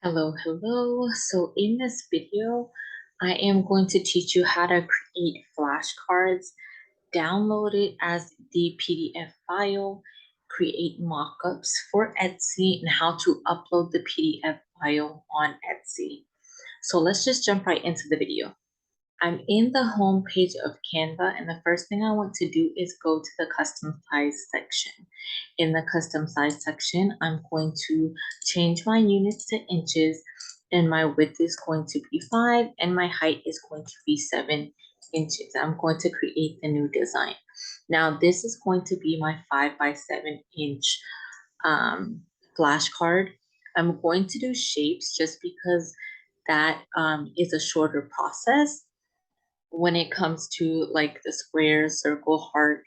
Hello. So in this video, I am going to teach you how to create flashcards, download it as the PDF file, create mockups for Etsy, and how to upload the PDF file on Etsy. So let's just jump right into the video. I'm in the home page of Canva, and the first thing I want to do is go to the custom size section. In the custom size section, I'm going to change my units to inches, and my width is going to be 5, and my height is going to be 7 inches. I'm going to create the new design. Now, this is going to be my 5 by 7 inch flashcard. I'm going to do shapes just because that is a shorter process. When it comes to like the square, circle, heart,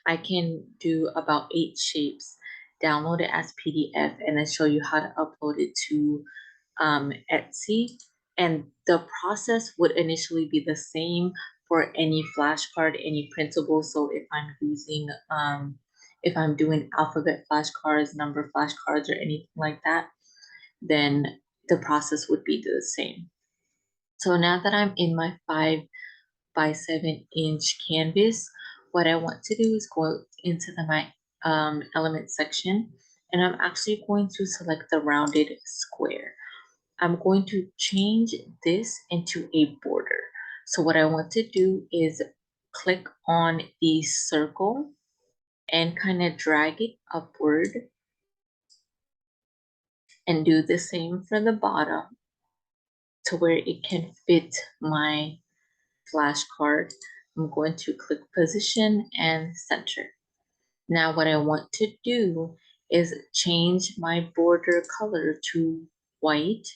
I can do about 8 shapes, download it as PDF, and then show you how to upload it to Etsy. And the process would initially be the same for any flashcard, any printable. So if I'm using, if I'm doing alphabet flashcards, number flashcards, or anything like that, then the process would be the same. So now that I'm in my 5 by 7 inch canvas, what I want to do is go into my element section, and I'm actually going to select the rounded square. I'm going to change this into a border. So what I want to do is click on the circle and kind of drag it upward, and do the same for the bottom to where it can fit my flashcard. I'm going to click position and center. Now what I want to do is change my border color to white.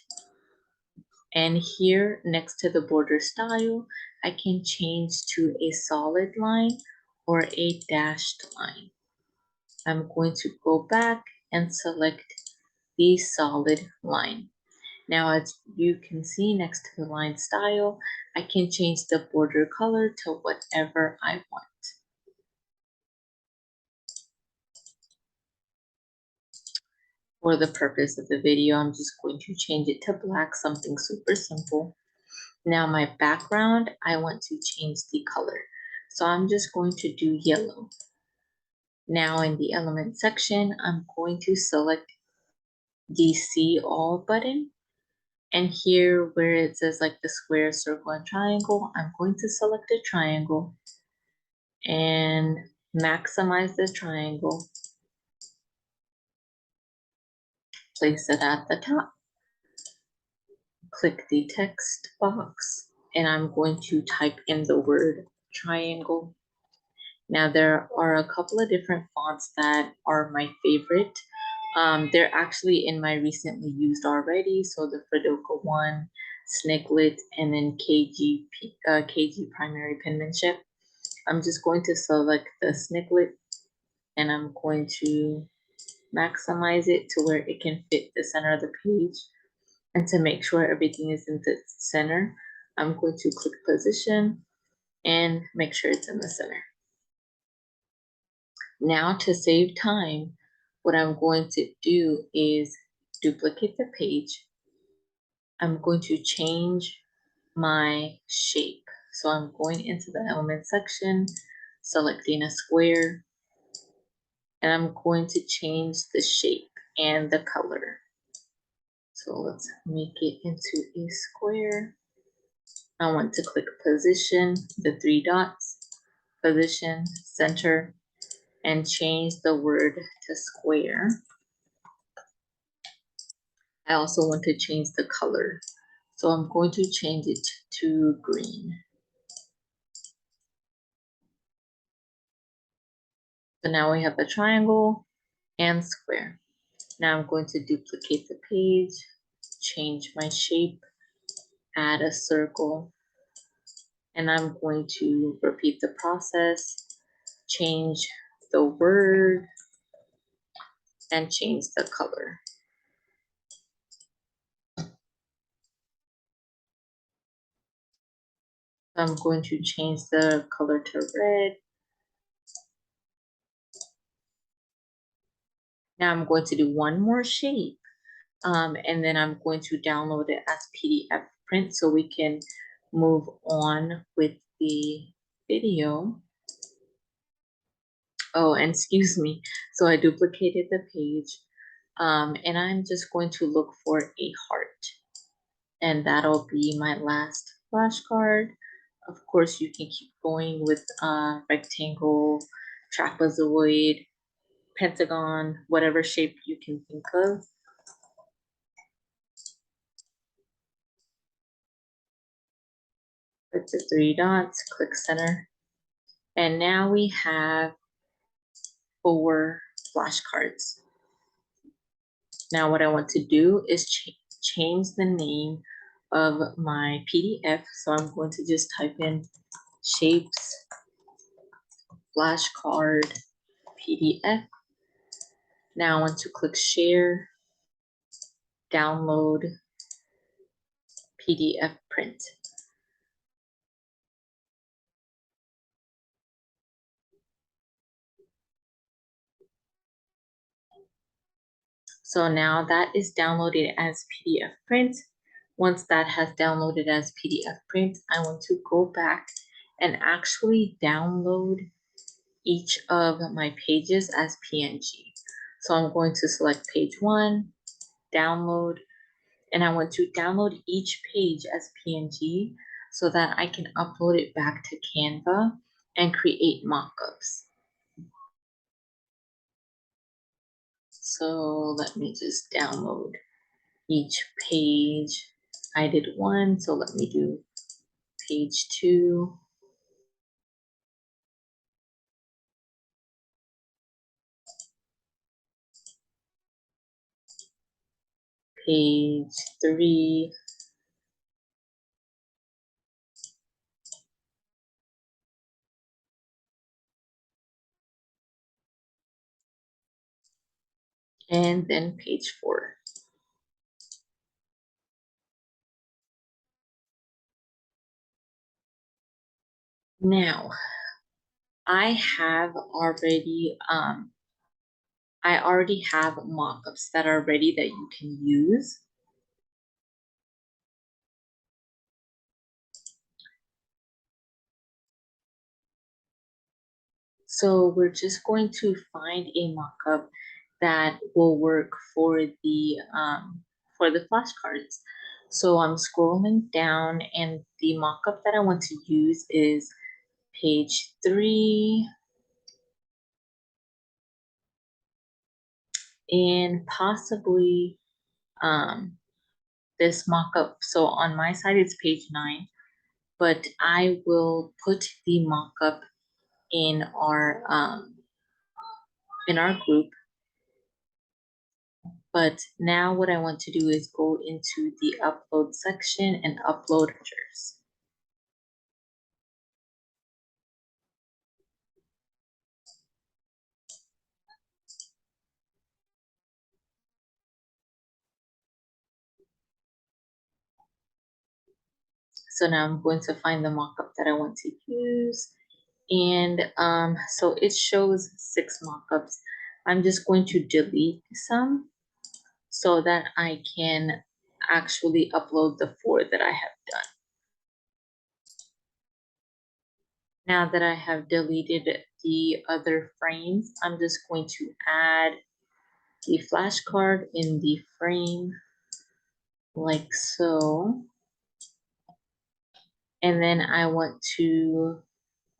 And here next to the border style, I can change to a solid line or a dashed line. I'm going to go back and select the solid line. Now, as you can see next to the line style, I can change the border color to whatever I want. For the purpose of the video, I'm just going to change it to black, something super simple. Now my background, I want to change the color. So I'm just going to do yellow. Now in the element section, I'm going to select the See All button. And here where it says like the square, circle, and triangle, I'm going to select a triangle and maximize the triangle. Place it at the top. Click the text box, and I'm going to type in the word triangle. Now there are a couple of different fonts that are my favorite. They're actually in my recently used already. So the Fredoka one, Snicklet, and then KG primary penmanship. I'm just going to select the Snicklet, and I'm going to maximize it to where it can fit the center of the page. And to make sure everything is in the center, I'm going to click position and make sure it's in the center. Now to save time, what I'm going to do is duplicate the page. I'm going to change my shape. So I'm going into the element section, selecting a square, and I'm going to change the shape and the color. So let's make it into a square. I want to click position, the 3 dots, position, center, and change the word to square. I also want to change the color. So I'm going to change it to green. So now we have a triangle and square. Now I'm going to duplicate the page, change my shape, add a circle, and I'm going to repeat the process, change the word, and change the color. I'm going to change the color to red. Now I'm going to do one more shape. And then I'm going to download it as PDF print so we can move on with the video. Oh, and excuse me. So I duplicated the page, and I'm just going to look for a heart, and that'll be my last flashcard. Of course, you can keep going with rectangle, trapezoid, pentagon, whatever shape you can think of. Click the three dots, click center. And now we have 4 flashcards. Now what I want to do is change the name of my PDF. So I'm going to just type in shapes flashcard PDF. Now I want to click share, download, PDF print. So now that is downloaded as PDF print. Once that has downloaded as PDF print, I want to go back and actually download each of my pages as PNG. So I'm going to select page 1, download, and I want to download each page as PNG so that I can upload it back to Canva and create mockups. So let me just download each page. I did 1, so let me do page 2. Page 3. And then page 4. Now, I have already I already have mockups that are ready that you can use. So we're just going to find a mockup that will work for the flashcards. So I'm scrolling down, and the mockup that I want to use is page 3 and possibly this mockup. So on my side it's page 9, but I will put the mockup in our group. But now what I want to do is go into the upload section and upload pictures. So now I'm going to find the mockup that I want to use. And so it shows 6 mockups. I'm just going to delete some so that I can actually upload the 4 that I have done. Now that I have deleted the other frames, I'm just going to add the flashcard in the frame like so. And then I want to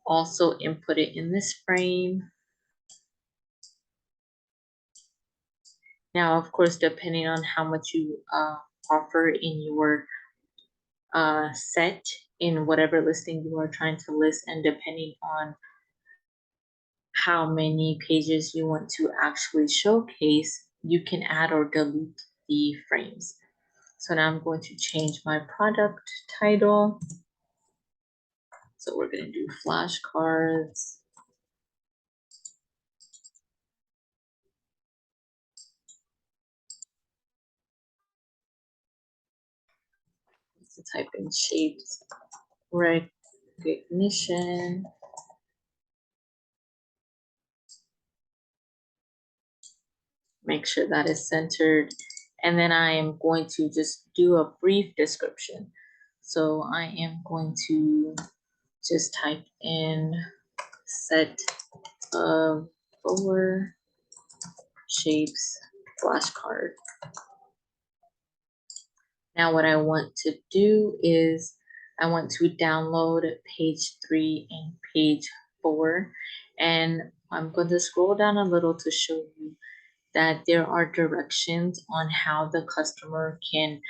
also input it in this frame. Now, of course, depending on how much you offer in your set, in whatever listing you are trying to list, and depending on how many pages you want to actually showcase, you can add or delete the frames. So now I'm going to change my product title. So we're going to do flashcards. Let's type in shapes recognition. Make sure that is centered. and then I am going to just do a brief description. So I am going to just type in set of four shapes flashcard. Now what I want to do is I want to download page 3 and page 4, and I'm going to scroll down a little to show you that there are directions on how the customer can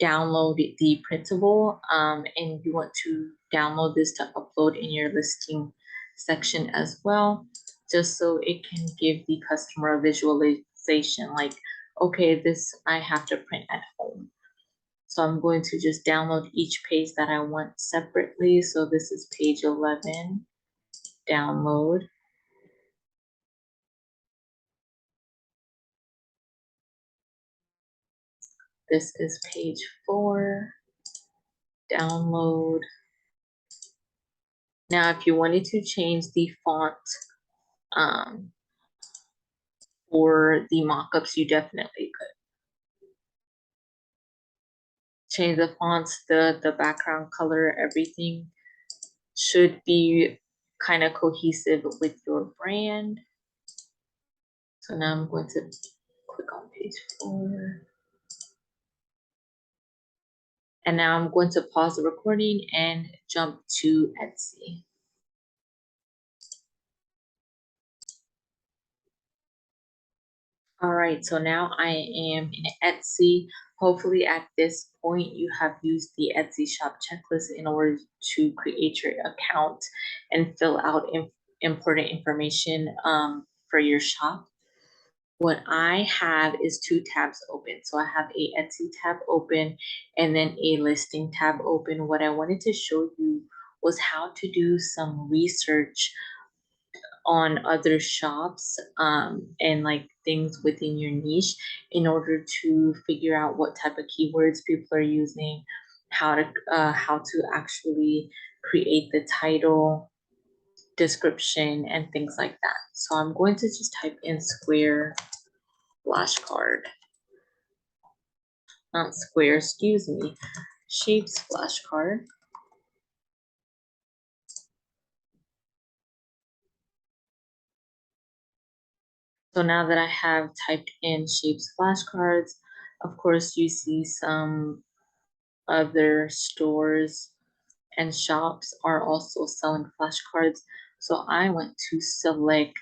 download the printable, and you want to download this to upload in your listing section as well, just so it can give the customer a visualization like, okay, this I have to print at home. So I'm going to just download each page that I want separately. So this is page 11, download. This is page 4, download. Now, if you wanted to change the font um, for the mockups, you definitely could. Change the fonts, the background color, everything should be kind of cohesive with your brand. So now I'm going to click on page 4. And now I'm going to pause the recording and jump to Etsy. All right, so now I am in Etsy. Hopefully at this point you have used the Etsy shop checklist in order to create your account and fill out important information for your shop. What I have is 2 tabs open. So I have a Etsy tab open and then a listing tab open. What I wanted to show you was how to do some research on other shops and like things within your niche in order to figure out what type of keywords people are using, how to actually create the title, description, and things like that. So I'm going to just type in square flashcard, not square, excuse me, shapes flashcard. So now that I have typed in shapes flashcards, of course you see some other stores and shops are also selling flashcards. So I want to select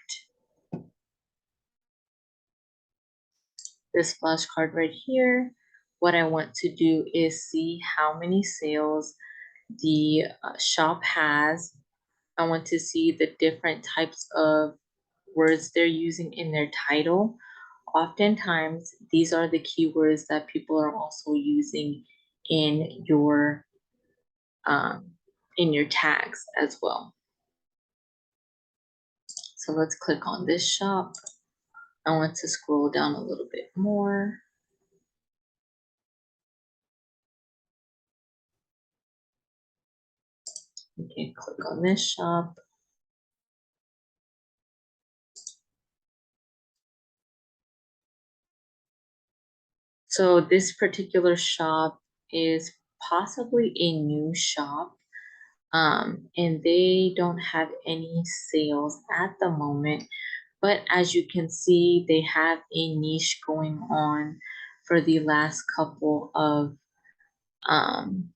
this flashcard right here. What I want to do is see how many sales the shop has. I want to see the different types of words they're using in their title. Oftentimes, these are the keywords that people are also using in your um, tags as well. So let's click on this shop. I want to scroll down a little bit more. Okay, click on this shop. So this particular shop is possibly a new shop, and they don't have any sales at the moment. But as you can see, they have a niche going on for the um,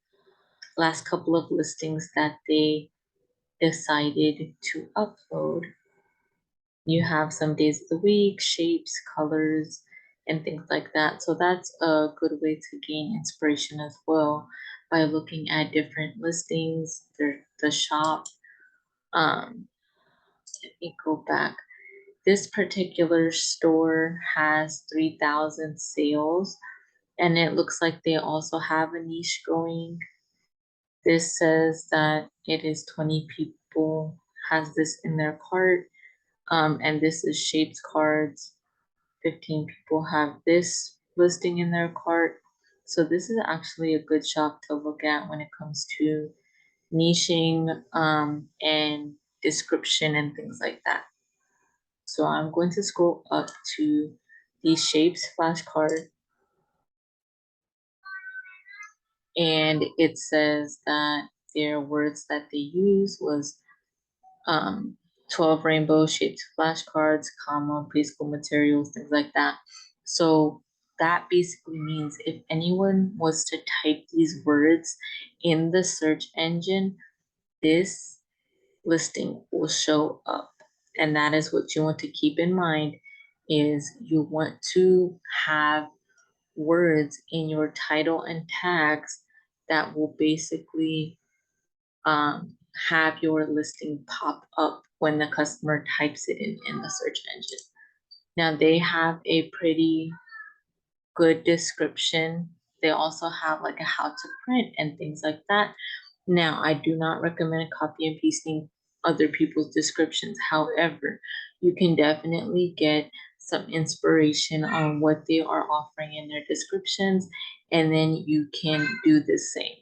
last couple of listings that they decided to upload. You have some days of the week, shapes, colors, and things like that. So that's a good way to gain inspiration as well by looking at different listings, the shop. Let me go back. This particular store has 3,000 sales, and it looks like they also have a niche going. This says that it is 20 people has this in their cart, and this is shapes cards. 15 people have this listing in their cart. So this is actually a good shop to look at when it comes to niching and description and things like that. So I'm going to scroll up to the shapes flashcard. and it says that their words that they use was 12 rainbow shaped flashcards, comma, preschool materials, things like that. So that basically means if anyone was to type these words in the search engine, this listing will show up. And that is what you want to keep in mind is you want to have words in your title and tags that will basically have your listing pop up when the customer types it in the search engine. Now they have a pretty good description. They also have like a how to print and things like that. Now, I do not recommend copy and pasting other people's descriptions. However, you can definitely get some inspiration on what they are offering in their descriptions, and then you can do the same.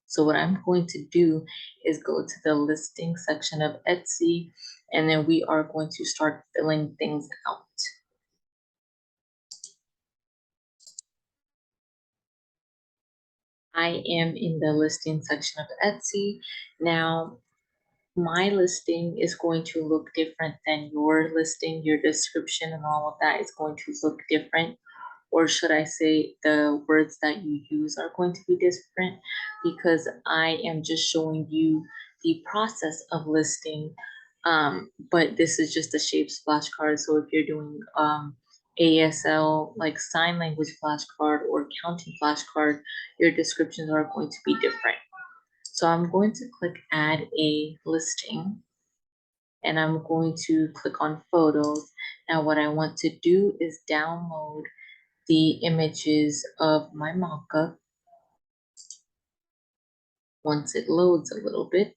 So what I'm going to do is go to the listing section of Etsy, and then we are going to start filling things out. I am in the listing section of Etsy. Now, my listing is going to look different than your listing. Your description and all of that is going to look different. Or should I say the words that you use are going to be different, because I am just showing you the process of listing. But this is just a shapes flashcard. So if you're doing ASL, like sign language flashcard or counting flashcard, your descriptions are going to be different. So I'm going to click add a listing, and I'm going to click on photos. Now what I want to do is download the images of my mockup once it loads a little bit.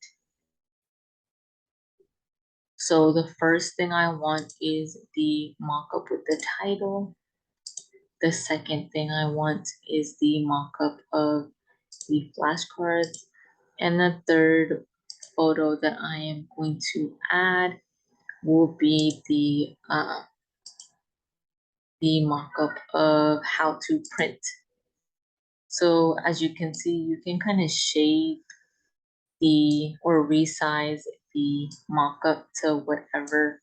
So the first thing I want is the mockup with the title. The second thing I want is the mockup of the flashcards. And the third photo that I am going to add will be the mockup of how to print. So as you can see, you can kind of shape or resize the mockup to whatever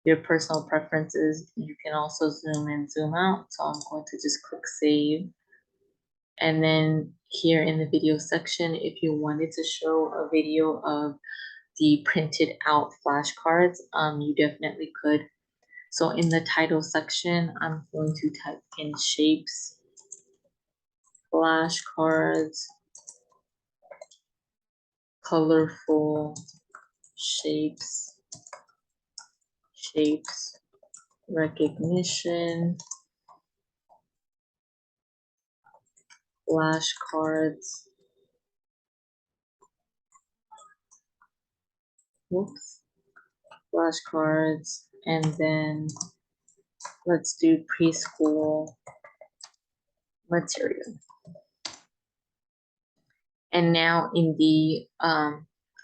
your personal preferences. You can also zoom in, zoom out. So I'm going to just click save. And then here in the video section, if you wanted to show a video of the printed out flashcards, you definitely could. So in the title section, I'm going to type in shapes, flashcards, colorful shapes, shapes, recognition, flashcards, whoops, flashcards, and then let's do preschool material. And now in the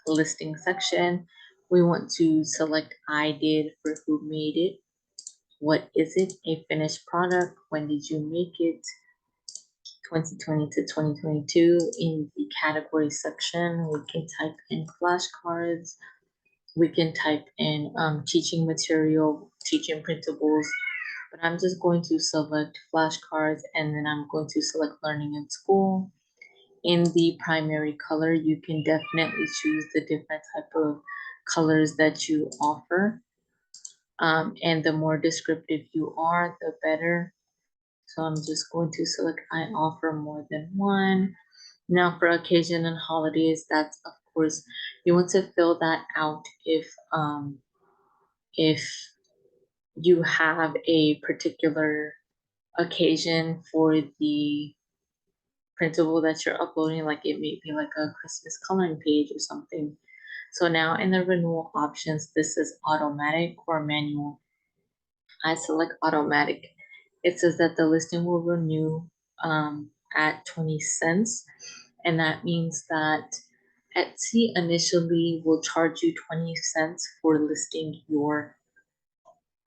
listing section, we want to select I did for who made it. What is it? A finished product. When did you make it? 2020 to 2022. In the category section, we can type in flashcards. We can type in teaching material, teaching printables. But I'm just going to select flashcards, and then I'm going to select learning in school. In the primary color, you can definitely choose the different type of colors that you offer. And the more descriptive you are, the better. So I'm just going to select I offer more than one. Now for occasion and holidays, that's of course, you want to fill that out if you have a particular occasion for the printable that you're uploading, like it may be like a Christmas coloring page or something. So now in the renewal options, this is automatic or manual. I select automatic. It says that the listing will renew at 20 cents. And that means that Etsy initially will charge you 20 cents for listing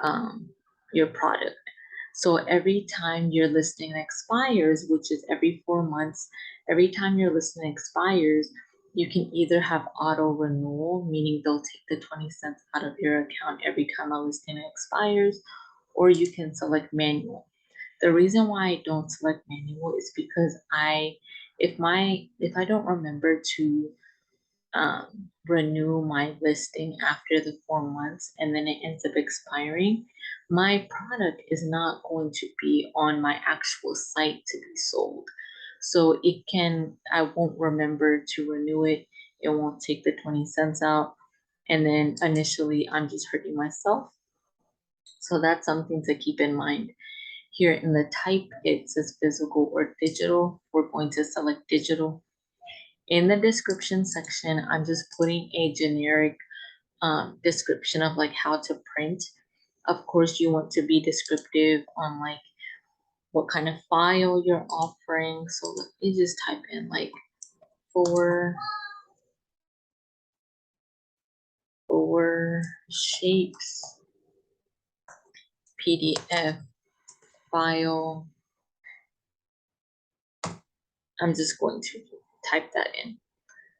um, your product. So every time your listing expires, which is every 4 months, every time your listing expires, you can either have auto renewal, meaning they'll take the 20 cents out of your account every time a listing expires, or you can select manual. The reason why I don't select manual is because if I don't remember to renew my listing after the 4 months and then it ends up expiring, my product is not going to be on my actual site to be sold. So I won't remember to renew it. It won't take the 20 cents out. And then initially, I'm just hurting myself. So that's something to keep in mind. Here in the type, it says physical or digital. We're going to select digital. In the description section, I'm just putting a generic description of like how to print. Of course, you want to be descriptive on like what kind of file you're offering. So let me just type in like for shapes PDF file. I'm just going to type that in.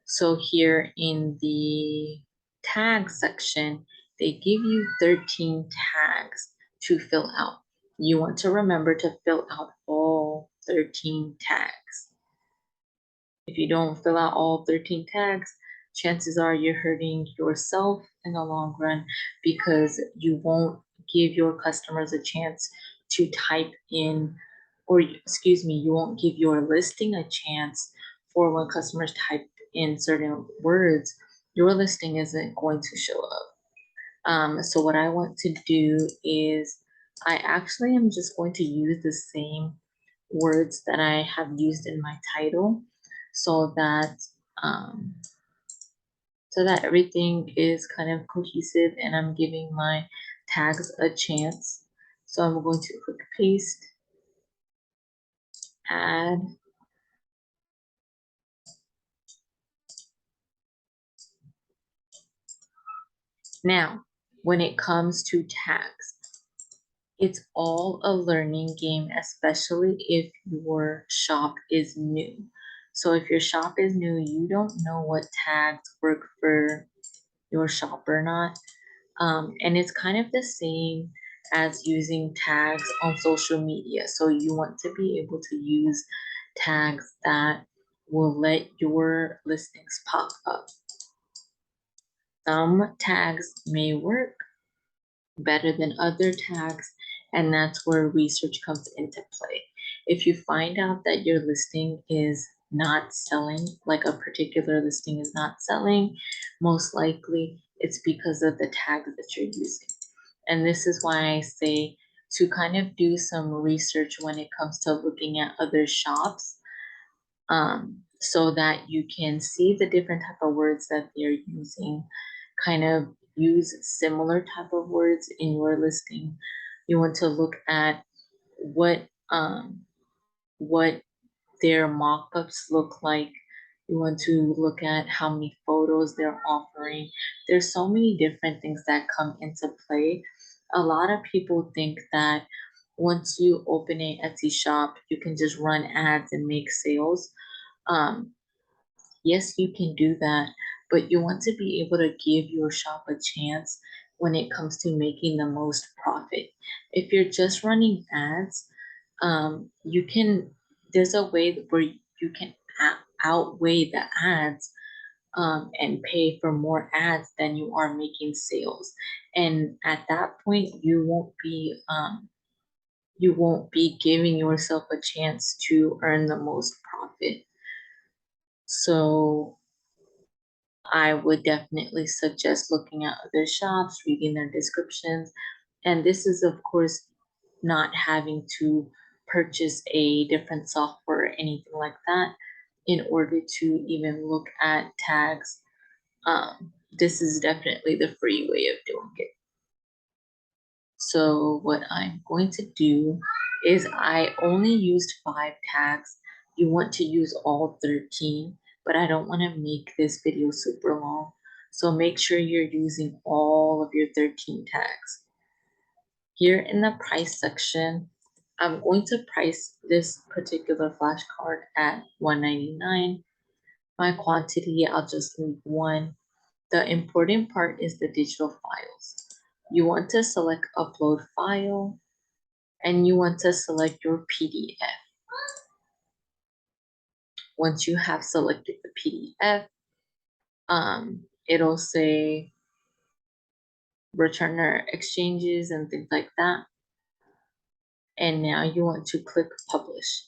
So here in the tag section, they give you 13 tags to fill out. You want to remember to fill out all 13 tags. If you don't fill out all 13 tags, chances are you're hurting yourself in the long run because you won't give your customers a chance to type in, or excuse me, you won't give your listing a chance for when customers type in certain words, your listing isn't going to show up. So what I want to do is I actually am just going to use the same words that I have used in my title so that um, everything is kind of cohesive and I'm giving my tags a chance. So I'm going to click paste, add. Now, when it comes to tags, it's all a learning game, especially if your shop is new. So if your shop is new, you don't know what tags work for your shop or not. And it's kind of the same as using tags on social media. So you want to be able to use tags that will let your listings pop up. Some tags may work better than other tags, and that's where research comes into play. If you find out that your listing is not selling, like a particular listing is not selling, most likely it's because of the tags that you're using. And this is why I say to kind of do some research when it comes to looking at other shops, so that you can see the different type of words that they're using, kind of use similar type of words in your listing. You want to look at what their mock-ups look like. You want to look at how many photos they're offering. There's so many different things that come into play. A lot of people think that once you open a Etsy shop, you can just run ads and make sales. Um, yes, you can do that, but you want to be able to give your shop a chance when it comes to making the most profit. If you're just running ads, you can, there's a way where you can outweigh the ads and pay for more ads than you are making sales. And at that point, you won't be giving yourself a chance to earn the most profit. So I would definitely suggest looking at other shops, reading their descriptions. And this is, of course, not having to purchase a different software or anything like that in order to even look at tags. This is definitely the free way of doing it. So what I'm going to do is I only used 5 tags. You want to use all 13, but I don't want to make this video super long. So make sure you're using all of your 13 tags. Here in the price section, I'm going to price this particular flashcard at $1.99. My quantity, I'll just leave one. The important part is the digital files. You want to select upload file and you want to select your PDF. Once you have selected the PDF, it'll say returner exchanges and things like that. And now you want to click publish.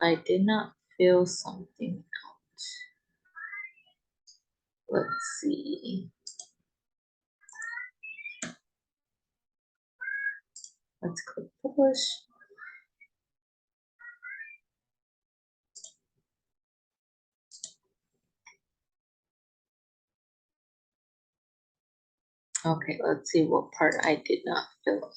I did not fill something out. Let's see. Let's click publish. Okay, let's see what part I did not fill out.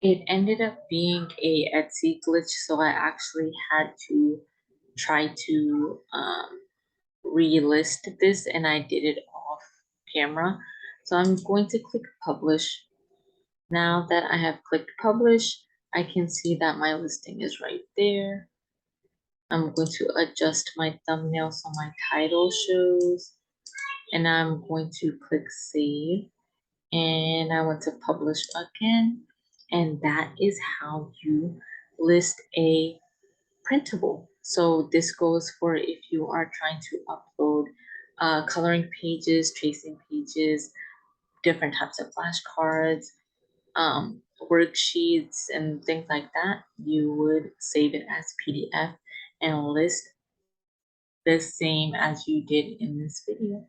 It ended up being a Etsy glitch, so I actually had to try to relist this, and I did it off camera. So I'm going to click publish. Now that I have clicked publish, I can see that my listing is right there. I'm going to adjust my thumbnail so my title shows, and I'm going to click save, and I want to publish again. And that is how you list a printable. So this goes for if you are trying to upload coloring pages, tracing pages, different types of flashcards, worksheets, and things like that. You would save it as PDF and list the same as you did in this video.